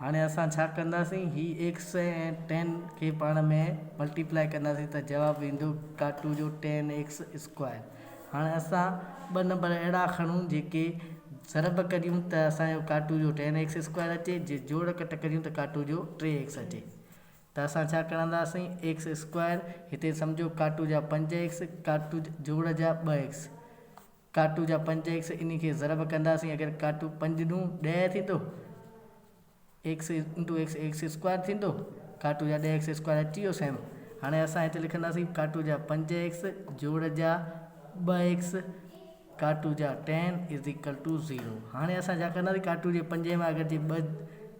हाणे असां छा कंदासीं, ही एक्स ऐं 10 खे पाण में मल्टीप्लाई कंदासीं त जवाबु ईंदो काटू जो 10x स्क्वायर। हाणे असां ॿ नंबर अहिड़ा खणूं जेके ज़रब करियूं त असांजो काटू जो 10x स्क्वायर अचे, जे जोड़ कट करियूं त काटू जो 3x अचे। त असां छा कंदासीं, एक्स स्क्वायर हिते सम्झो काटू जा 5x, काटू जोड़ जा 2x, काटू जा 5x इन खे ज़रब कंदासीं। अगरि काटू 5 ॾूं 10 थींदो, x इंटू एक्स स्क्वायर थींदो, काटू जा 10x स्क्वायर अची वियो सेम। हाणे असां हिते लिखंदासीं काटू जा 5x जोड़ जा 2x काटू जा 10 इज़ इक्वल टू 0। हाणे असां छा कंदासीं, काटू जे 5 में अगरि जे 2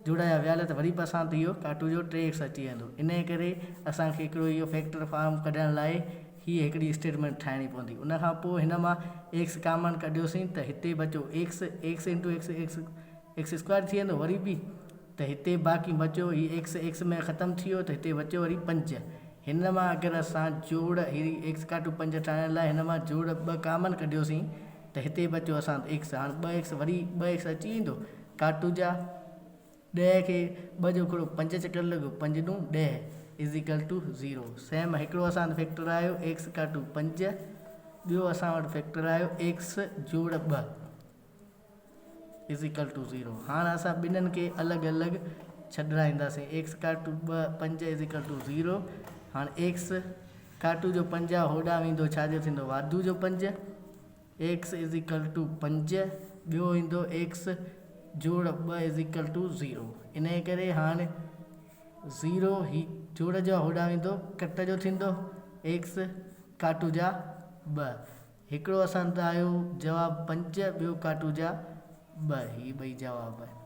जोड़ जा वियाल त वरी बि असां इहो काटू जो 3x अची वेंदो। इन करे असांखे हिकिड़ो इहो फैक्टर फॉर्म कढण लाइ हीअ हिकिड़ी स्टेटमेंट ठाहिणी पवंदी। उन खां पोइ हिन मां x कामन कढियोसीं त हिते बचो x इंटू एक्स स्क्वायर थी वेंदो वरी बि, त हिते बाक़ी बचो ही x में ख़तमु थी वियो त हिते बचो वरी 5। हिन मां अगरि असां जोड़ हीअ x काटू 5 ठाहिण लाइ हिन मां जोड़ 2 कामन कढियोसीं त हिते बचो असां x। हाणे 2x वरी 2x अची वेंदो, काटू जा 10 खे 2 जो हिकिड़ो 5 चकर लॻो, 5 ॾूं 10 इज़ इक्वल टू 0। सेम हिकिड़ो असां वटि फैक्टर आयो x काटू 5, ॿियो असां वटि फैक्टर आयो x जोड़ 2 इज़ इक्वल टू 0। हाणे असां ॿिन्हिनि खे अलॻि अलॻि छॾाईंदासीं, x काटू 5 इज़ इक्वल टू 0। हाणे x काटू जो 5 होॾां वेंदो, छाजो थींदो वाधू जो 5, x इज़ इक्वल टू 5, ॿियो ईंदो x जोड़ 2 इज़ इक्वल टू 0। इन करे हाणे 0 ही जोड़ जो होॾां वेंदो, कट जो थींदो x काटू जा 2। हिकिड़ो असां वटि आयो जवाबु 5, ॿियो काटू जा 2, ही ॿई जवाब आहे।